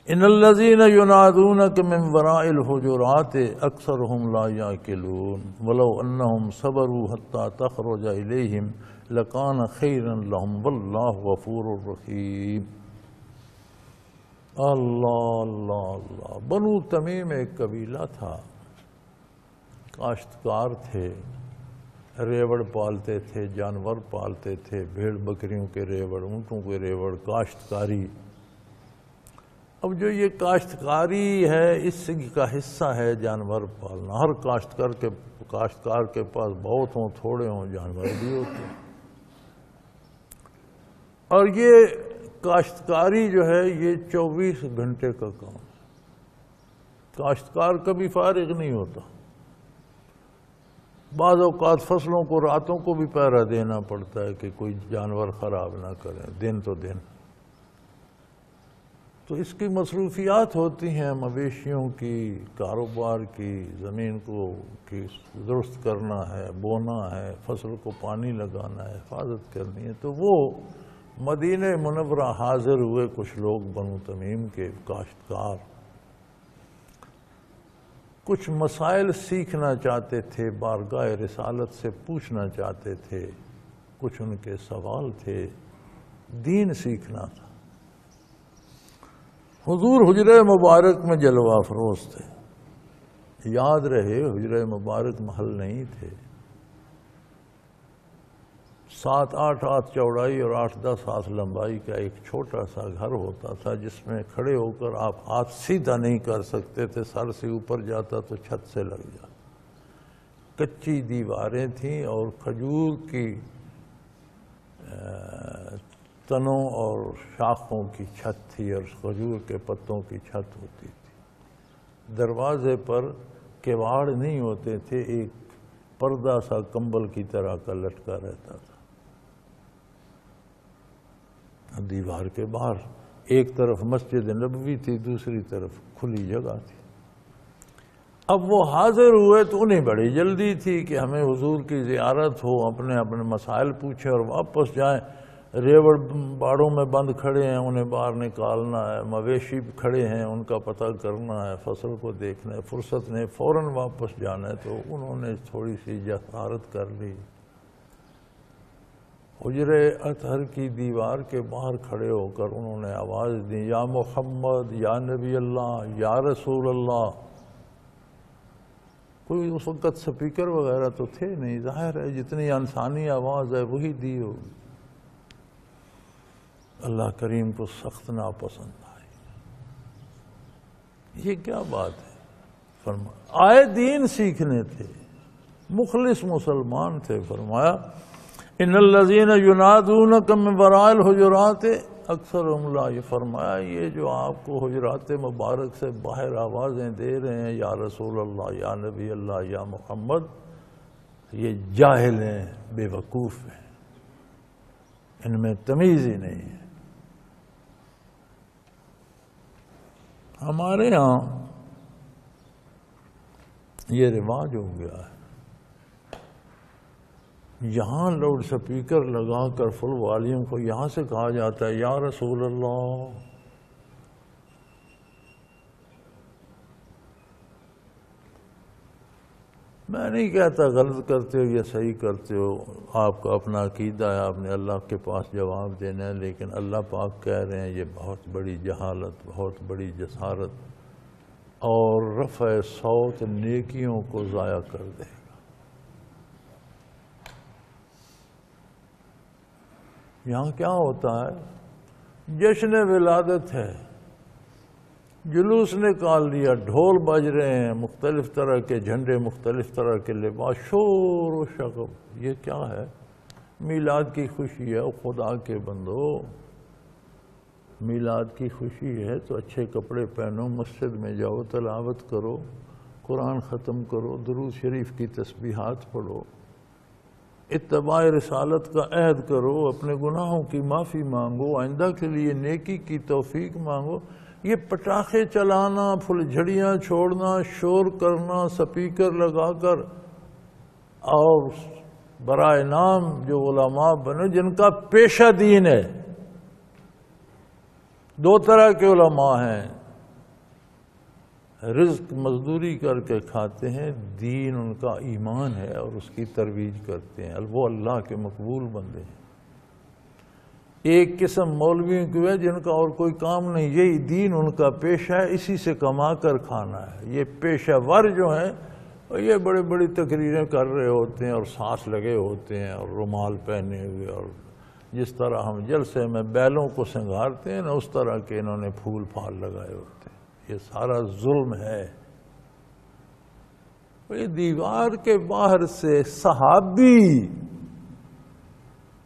ان الذین ینادونک من وراء الحجرات اکثرهم لا یعقلون ولو انہم صبروا حتی تخرج الیہم لکان خیرا لہم واللہ غفور رحیم۔ اللہ اللہ اللہ۔ بنو تمیم ایک قبیلہ تھا، کاشتکار تھے، ریوڑ پالتے تھے، جانور پالتے تھے، بھیڑ بکریوں کے ریوڑ، اونٹوں کے ریوڑ، کاشتکاری۔ اب جو یہ کاشتکاری ہے اس کا حصہ ہے جانور پالنا۔ ہر کاشتکار کے پاس بہت ہوں تھوڑے ہوں جانور بھی ہوتے ہیں، اور یہ کاشتکاری جو ہے یہ 24 گھنٹے کا کام ہے۔ کاشتکار کبھی فارغ نہیں ہوتا، بعض اوقات فصلوں کو راتوں کو بھی پہرا دینا پڑتا ہے کہ کوئی جانور خراب نہ کریں، دن تو دن۔ تو اس کی مصروفیات ہوتی ہیں، مویشیوں کی، کاروبار کی، زمین کو درست کرنا ہے، بونا ہے، فصل کو پانی لگانا ہے، حفاظت کرنی ہے۔ تو وہ مدینہ منورہ حاضر ہوئے کچھ لوگ بنو تمیم کے کاشتکار، کچھ مسائل سیکھنا چاہتے تھے، بارگاہ رسالت سے پوچھنا چاہتے تھے، کچھ ان کے سوال تھے، دین سیکھنا تھا۔ حضور حجرہ مبارک میں جلوہ افروز تھے، یاد رہے حجرہ مبارک محل نہیں تھے، 7-8 ہاتھ چوڑائی اور 8-10 ہاتھ لمبائی کا ایک چھوٹا سا گھر ہوتا تھا، جس میں کھڑے ہو کر آپ ہاتھ سیدھا نہیں کر سکتے تھے، سر سے اوپر جاتا تو چھت سے لگ جاتا۔ کچی دیواریں تھیں اور کھجور کی تنوں اور شاخوں کی چھت تھی، اور کھجور کے پتوں کی چھت ہوتی تھی۔ دروازے پر کیواڑ نہیں ہوتے تھے، ایک پردہ سا کمبل کی طرح کا لٹکا رہتا تھا۔ دیوار کے باہر ایک طرف مسجد نبوی تھی، دوسری طرف کھلی جگہ تھی۔ اب وہ حاضر ہوئے تو انہیں بڑی جلدی تھی کہ ہمیں حضور کی زیارت ہو، اپنے مسائل پوچھیں اور واپس جائیں۔ ریوڑ باڑوں میں بند کھڑے ہیں، انہیں باہر نکالنا ہے، مویشی کھڑے ہیں، ان کا پتہ کرنا ہے، فصل کو دیکھنا ہے، فرصت نہیں، فوراً واپس جانا ہے۔ تو انہوں نے تھوڑی سی جسارت کر لی، حجرہ اطہر کی دیوار کے باہر کھڑے ہو کر انہوں نے آواز دی، یا محمد، یا نبی اللہ، یا رسول اللہ۔ کوئی اس وقت سپیکر وغیرہ تو تھے نہیں، ظاہر ہے جتنی انسانی آواز ہے وہی دی ہوگی۔ اللہ کریم کو سخت ناپسند آئی۔ یہ کیا بات ہے؟ فرمایا آئے دین سیکھنے تھے، مخلص مسلمان تھے۔ فرمایا ان الذین ینادونک من وراء الحجرات اکثرهم لا، یہ فرمایا یہ جو آپ کو حجرات مبارک سے باہر آوازیں دے رہے ہیں، یا رسول اللہ، یا نبی اللہ، یا محمد، یہ جاہل ہیں، بے وقوف ہیں، ان میں تمیز ہی نہیں ہے۔ ہمارے ہاں یہ رواج ہو گیا ہے، یہاں لاؤڈ سپیکر لگا کر فل والیوم کو یہاں سے کہا جاتا ہے یا رسول اللہ۔ میں نہیں کہتا غلط کرتے ہو یا صحیح کرتے ہو، آپ کا اپنا عقیدہ ہے، آپ نے اللہ کے پاس جواب دینا ہے، لیکن اللہ پاک کہہ رہے ہیں یہ بہت بڑی جہالت، بہت بڑی جسارت اور رفع صوت نیکیوں کو ضائع کر دے گا۔ یہاں کیا ہوتا ہے؟ جشن ولادت ہے، جلوس نکال لیا، ڈھول بج رہے ہیں، مختلف طرح کے جھنڈے، مختلف طرح کے لباس، شور و شغب۔ یہ کیا ہے؟ میلاد کی خوشی ہے۔ خدا کے بندو، میلاد کی خوشی ہے تو اچھے کپڑے پہنو، مسجد میں جاؤ، تلاوت کرو، قرآن ختم کرو، درود شریف کی تسبیحات پڑھو، اتباع رسالت کا عہد کرو، اپنے گناہوں کی معافی مانگو، آئندہ کے لیے نیکی کی توفیق مانگو۔ یہ پٹاخے چلانا، پھل جھڑیاں چھوڑنا، شور کرنا، سپیکر لگا کر، اور برائے نام جو علماء بنے جن کا پیشہ دین ہے، دو طرح کے علماء ہیں، رزق مزدوری کر کے کھاتے ہیں، دین ان کا ایمان ہے اور اس کی ترویج کرتے ہیں، وہ اللہ کے مقبول بندے ہیں۔ ایک قسم مولویوں کی ہے جن کا اور کوئی کام نہیں، یہی دین ان کا پیشہ ہے، اسی سے کما کر کھانا ہے۔ یہ پیشہ ور جو ہیں یہ بڑی بڑی تقریریں کر رہے ہوتے ہیں اور سانس لگے ہوتے ہیں اور رومال پہنے ہوئے، اور جس طرح ہم جلسے میں بیلوں کو سنگارتے ہیں نا اس طرح کے انہوں نے پھول پھال لگائے ہوتے ہیں۔ یہ سارا ظلم ہے۔ یہ دیوار کے باہر سے صحابی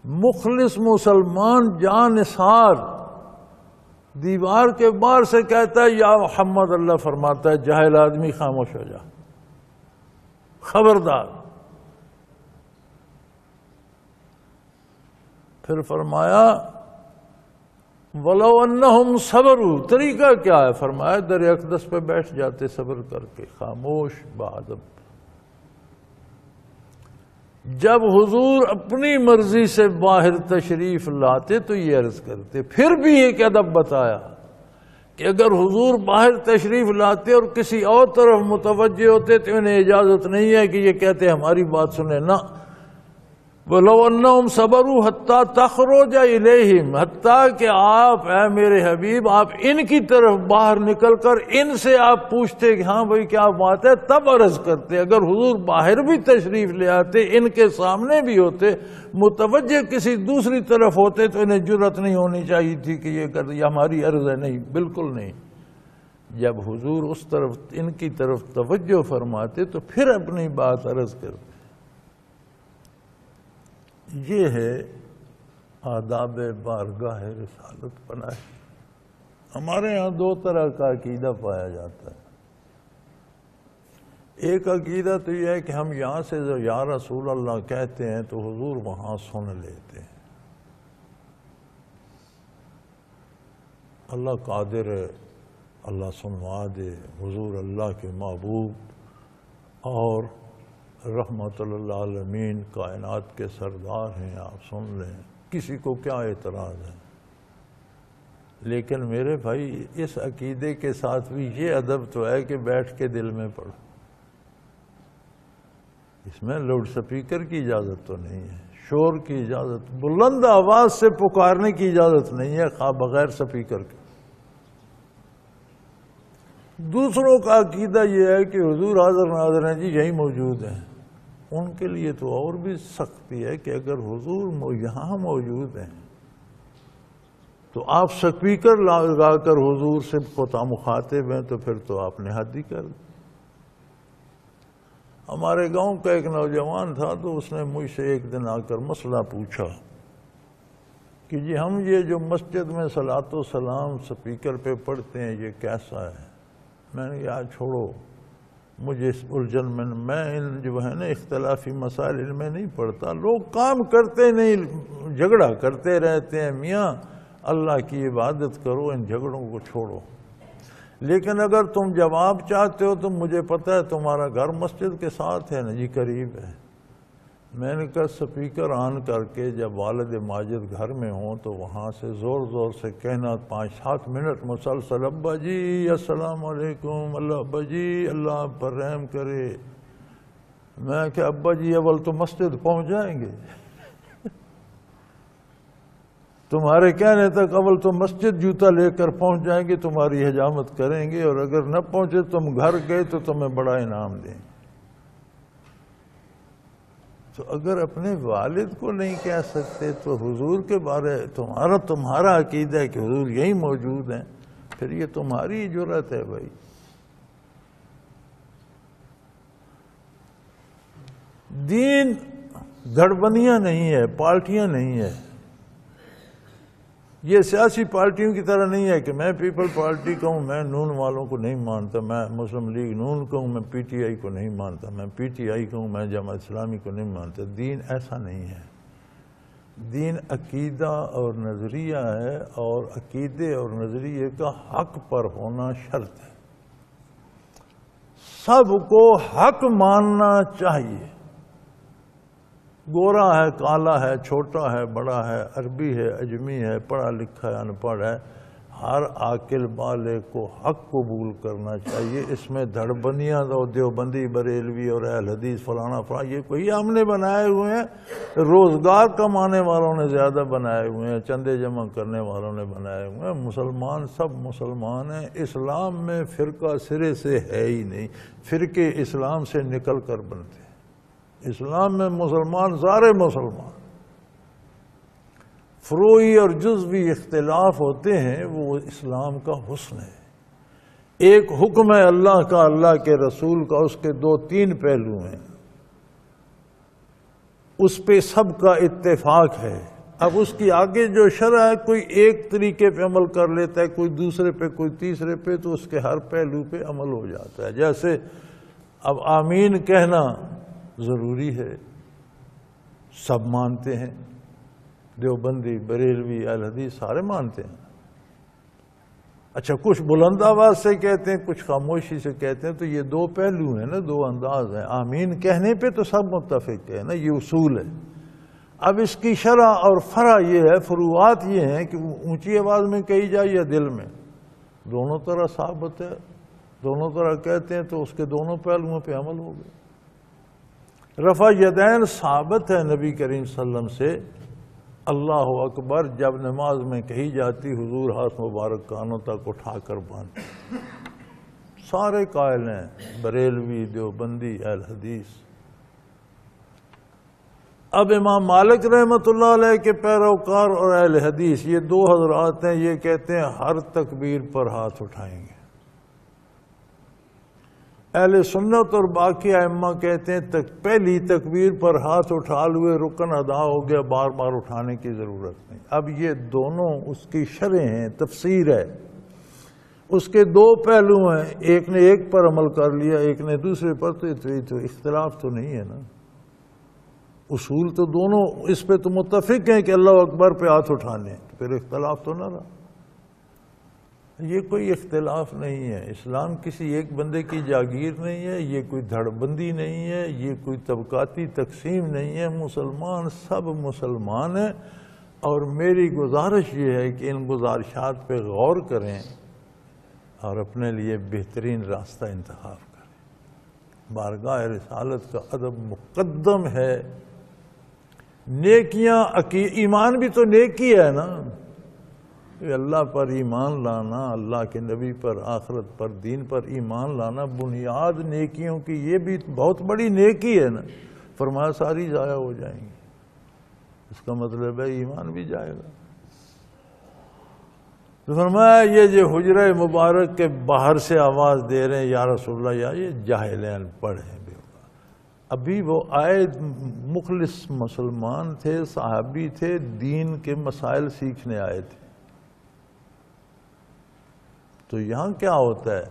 مخلص مسلمان جانثار دیوار کے باہر سے کہتا ہے یا محمد، اللہ فرماتا ہے جاہل آدمی خاموش ہو جا، خبردار۔ پھر فرمایا وَلَوْ أَنَّهُمْ صَبَرُوا، طریقہ کیا ہے؟ فرمایا در اقدس پہ بیٹھ جاتے صبر کر کے، خاموش بادب۔ جب حضور اپنی مرضی سے باہر تشریف لاتے تو یہ عرض کرتے، پھر بھی ایک ادب بتایا کہ اگر حضور باہر تشریف لاتے اور کسی اور طرف متوجہ ہوتے تو انہیں اجازت نہیں ہے کہ یہ کہتے ہماری بات سنیں، نہ۔ وَلَوْ أَنَّهُمْ صَبَرُوا حَتَّى تَخْرُجَ إِلَيْهِمْ، حتیٰ کہ آپ اے میرے حبیب آپ ان کی طرف باہر نکل کر ان سے آپ پوچھتے کہ ہاں بھائی کیا بات ہے، تب عرض کرتے۔ اگر حضور باہر بھی تشریف لے آتے، ان کے سامنے بھی ہوتے، متوجہ کسی دوسری طرف ہوتے تو انہیں جرأت نہیں ہونی چاہیے تھی کہ یہ ہماری عرض ہے، نہیں، بالکل نہیں۔ جب حضور اس طرف ان کی طرف توجہ فرماتے تو پھر اپنی بات عرض کرتے۔ یہ ہے آداب بارگاہ رسالت بنائے۔ ہمارے ہاں دو طرح کا عقیدہ پایا جاتا ہے۔ ایک عقیدہ تو یہ ہے کہ ہم یہاں سے یا رسول اللہ کہتے ہیں تو حضور وہاں سن لیتے ہیں، اللہ قادر ہے، اللہ سنوا دے، حضور اللہ کے محبوب اور رحمت اللہ عالمین کائنات کے سردار ہیں، آپ سن لیں، کسی کو کیا اعتراض ہے۔ لیکن میرے بھائی اس عقیدے کے ساتھ بھی یہ ادب تو ہے کہ بیٹھ کے دل میں پڑھو، اس میں لاؤڈ سپیکر کی اجازت تو نہیں ہے، شور کی اجازت، بلند آواز سے پکارنے کی اجازت نہیں ہے، خواہ بغیر سپیکر کے۔ دوسروں کا عقیدہ یہ ہے کہ حضور حاضر ناظر ہیں جی، یہی موجود ہیں۔ ان کے لیے تو اور بھی سختی ہے کہ اگر حضور یہاں موجود ہیں تو آپ سپیکر لگا کر حضور سے مخاطب ہیں تو پھر تو آپ نے حد ہی کر دی۔ ہمارے گاؤں کا ایک نوجوان تھا تو اس نے مجھ سے ایک دن آ کر مسئلہ پوچھا کہ جی ہم یہ جو مسجد میں صلاۃ و سلام سپیکر پہ پڑھتے ہیں یہ کیسا ہے؟ میں نے کہا چھوڑو، مجھے اس الجھن میں ان جو ہے نا اختلافی مسائل ان میں نہیں پڑھتا، لوگ کام کرتے نہیں جھگڑا کرتے رہتے ہیں، میاں اللہ کی عبادت کرو، ان جھگڑوں کو چھوڑو۔ لیکن اگر تم جواب چاہتے ہو تو مجھے پتہ ہے تمہارا گھر مسجد کے ساتھ ہے نا جی، قریب ہے۔ میں نے کہا سپیکر آن کر کے جب والد ماجد گھر میں ہوں تو وہاں سے زور زور سے کہنا 5-7 منٹ مسلسل، ابا جی السلام علیکم، اللہ ابا جی اللہ آپ پر رحم کرے۔ میں کہ ابا جی اول تو مسجد پہنچ جائیں گے، تمہارے کہنے تک اول تو مسجد جوتا لے کر پہنچ جائیں گے، تمہاری حجامت کریں گے، اور اگر نہ پہنچے تم گھر گئے تو تمہیں بڑا انعام دیں گے۔ تو اگر اپنے والد کو نہیں کہہ سکتے تو حضور کے بارے تمہارا عقیدہ ہے کہ حضور یہی موجود ہیں، پھر یہ تمہاری جرأت ہے بھائی۔ دین گھڑبندیاں نہیں ہے، پارٹیاں نہیں ہے، یہ سیاسی پارٹیوں کی طرح نہیں ہے کہ میں پیپل پارٹی کا ہوں، میں نون والوں کو نہیں مانتا، میں مسلم لیگ نون کا ہوں، میں پی ٹی آئی کو نہیں مانتا، میں پی ٹی آئی کا ہوں، میں جماعت اسلامی کو نہیں مانتا۔ دین ایسا نہیں ہے، دین عقیدہ اور نظریہ ہے، اور عقیدے اور نظریے کا حق پر ہونا شرط ہے۔ سب کو حق ماننا چاہیے، گورا ہے کالا ہے چھوٹا ہے بڑا ہے عربی ہے اجمی ہے پڑھا لکھا ہے ان پڑھ ہے، ہر عاقل بالغ کو حق قبول کرنا چاہیے. اس میں دھڑبندیاں اور دیوبندی بریلوی اور اہل حدیث فلانا یہ کوئی ہم نے بنائے ہوئے ہیں. روزگار کمانے والوں نے زیادہ بنائے ہوئے ہیں, چندے جمع کرنے والوں نے بنائے ہوئے ہیں. مسلمان سب مسلمان ہیں. اسلام میں فرقہ سرے سے ہے ہی نہیں. فرقے اسلام سے نکل کر بنتے ہیں. اسلام میں مسلمان سارے مسلمان. فروعی اور جزوی اختلاف ہوتے ہیں, وہ اسلام کا حسن ہے. ایک حکم ہے اللہ کا, اللہ کے رسول کا, اس کے 2-3 پہلو ہیں, اس پہ سب کا اتفاق ہے. اب اس کی آگے جو شرع ہے, کوئی ایک طریقے پہ عمل کر لیتا ہے, کوئی دوسرے پہ, کوئی تیسرے پہ, تو اس کے ہر پہلو پہ عمل ہو جاتا ہے. جیسے اب آمین کہنا ضروری ہے, سب مانتے ہیں. دیوبندی بریلوی اہل حدیث سارے مانتے ہیں. اچھا, کچھ بلند آواز سے کہتے ہیں, کچھ خاموشی سے کہتے ہیں. تو یہ 2 پہلو ہیں نا, 2 انداز ہیں. آمین کہنے پہ تو سب متفق ہے نا, یہ اصول ہے. اب اس کی شرع اور فرع یہ ہے, فروعات یہ ہیں کہ اونچی آواز میں کہی جائے یا دل میں, دونوں طرح ثابت ہے. دونوں طرح کہتے ہیں تو اس کے دونوں پہلوؤں پہ عمل ہو گیا. رفع یدین ثابت ہے نبی کریم صلی اللہ علیہ وسلم سے. اللہ اکبر جب نماز میں کہی جاتی, حضور ہاتھ مبارک کانوں تک اٹھا کر باندھ. سارے قائل ہیں, بریلوی, دیوبندی, اہل حدیث. اب امام مالک رحمۃ اللہ علیہ کے پیروکار اور اہل حدیث, یہ 2 حضرات ہیں, یہ کہتے ہیں ہر تکبیر پر ہاتھ اٹھائیں گے. اہل سنت اور باقی ائمہ کہتے ہیں پہلی تکبیر پر ہاتھ اٹھا لیے, رکن ادا ہو گیا, بار بار اٹھانے کی ضرورت نہیں. اب یہ دونوں اس کی شرح ہیں, تفسیر ہے. اس کے 2 پہلو ہیں, ایک نے ایک پر عمل کر لیا, ایک نے دوسرے پر. تو اختلاف تو نہیں ہے نا. اصول تو دونوں اس پہ تو متفق ہیں کہ اللہ اکبر پہ ہاتھ اٹھانے, تو پھر اختلاف تو نہ رہا. یہ کوئی اختلاف نہیں ہے. اسلام کسی ایک بندے کی جاگیر نہیں ہے, یہ کوئی دھڑبندی نہیں ہے, یہ کوئی طبقاتی تقسیم نہیں ہے. مسلمان سب مسلمان ہیں. اور میری گزارش یہ ہے کہ ان گزارشات پہ غور کریں اور اپنے لیے بہترین راستہ انتخاب کریں. بارگاہ رسالت کا ادب مقدم ہے. نیکیاں, ایمان بھی تو نیکی ہے نا. اللہ پر ایمان لانا, اللہ کے نبی پر, آخرت پر, دین پر ایمان لانا بنیاد نیکیوں کی, یہ بھی بہت بڑی نیکی ہے نا. فرمایا ساری ضائع ہو جائیں گی. اس کا مطلب ہے ایمان بھی جائے گا. تو فرمایا یہ جو حجرہ مبارک کے باہر سے آواز دے رہے ہیں یا رسول اللہ, یا یہ جاہلین پڑھ ہیں. ابھی وہ آئے مخلص مسلمان تھے, صحابی تھے, دین کے مسائل سیکھنے آئے تھے. تو یہاں کیا ہوتا ہے,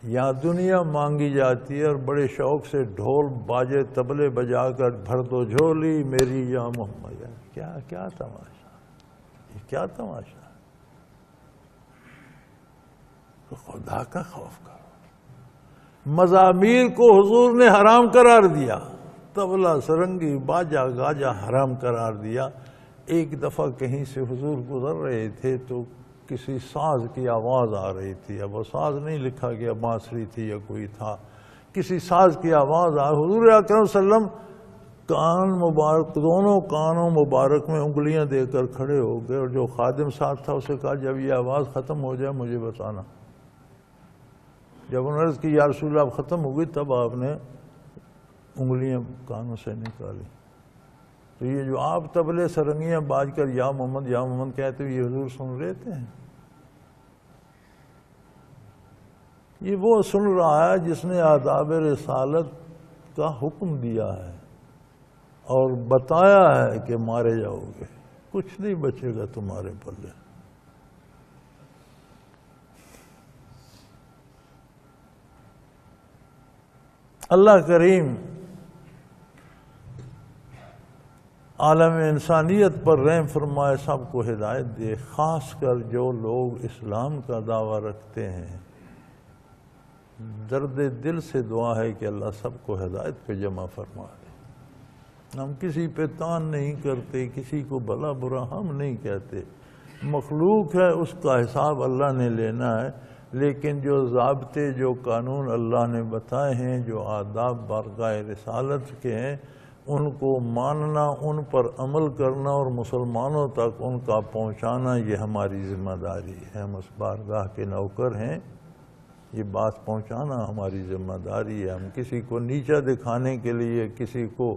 یہاں دنیا مانگی جاتی ہے اور بڑے شوق سے ڈھول باجے طبلے بجا کر بھر دو جھولی میری یا محمد. کیا تماشا, یہ کیا تماشا. تو خدا کا خوف کرو. مزامیر کو حضور نے حرام قرار دیا, طبلہ سرنگی باجا گاجا حرام قرار دیا. ایک دفعہ کہیں سے حضور گزر رہے تھے تو کسی ساز کی آواز آ رہی تھی. اب وہ ساز نہیں لکھا گیا, بانسری تھی یا کوئی تھا, کسی ساز کی آواز آ. حضور اکرم صلی اللہ علیہ وسلم کان مبارک, دونوں کانوں مبارک میں انگلیاں دے کر کھڑے ہو گئے, اور جو خادم ساتھ تھا اسے کہا جب یہ آواز ختم ہو جائے مجھے بتانا. جب انہوں نے عرض کی یا رسول اللہ ختم ہو گئی, تب آپ نے انگلیاں کانوں سے نکالی. تو یہ جو آپ طبلے سرنگیاں باج کر یا محمد کہتے ہوئے یہ حضور سن رہے تھے. یہ وہ سن رہا ہے جس نے آداب رسالت کا حکم دیا ہے اور بتایا ہے کہ مارے جاؤ گے, کچھ نہیں بچے گا تمہارے پلے. اللہ کریم عالم انسانیت پر رحم فرمائے, سب کو ہدایت دے. خاص کر جو لوگ اسلام کا دعویٰ رکھتے ہیں, درد دل سے دعا ہے کہ اللہ سب کو ہدایت پہ جمع فرما دے. ہم کسی پہ تان نہیں کرتے, کسی کو بھلا برا ہم نہیں کہتے, مخلوق ہے اس کا حساب اللہ نے لینا ہے، لیکن جو ضابطے جو قانون اللہ نے بتائے ہیں، جو آداب بارگاہ رسالت کے ہیں، ان کو ماننا، ان پر عمل کرنا اور مسلمانوں تک ان کا پہنچانا، یہ ہماری ذمہ داری ہے۔ ہم اس بارگاہ کے نوکر ہیں، یہ بات پہنچانا ہماری ذمہ داری ہے۔ ہم کسی کو نیچا دکھانے کے لیے، کسی کو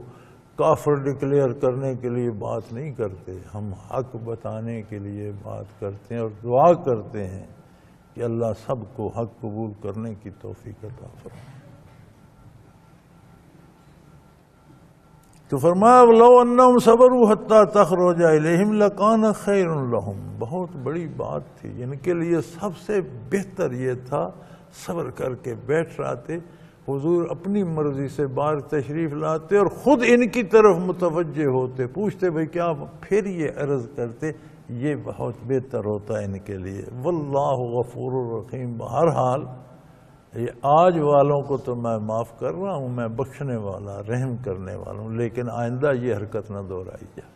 کافر ڈکلیئر کرنے کے لیے بات نہیں کرتے، ہم حق بتانے کے لیے بات کرتے ہیں اور دعا کرتے ہیں کہ اللہ سب کو حق قبول کرنے کی توفیق عطا فرمائے۔ تو فرمایا لو انہم صبروا حتی تخرج الیہم لکان خیر لہم، بہت بڑی بات تھی، ان کے لیے سب سے بہتر یہ تھا صبر کر کے بیٹھ رہے، حضور اپنی مرضی سے باہر تشریف لاتے اور خود ان کی طرف متوجہ ہوتے، پوچھتے بھئی کیا، پھر یہ عرض کرتے، یہ بہت بہتر ہوتا ہے ان کے لیے۔ واللہ غفور الرحیم، بہرحال یہ آج والوں کو تو میں معاف کر رہا ہوں، میں بخشنے والا، رحم کرنے والا ہوں، لیکن آئندہ یہ حرکت نہ دہرائی جائے۔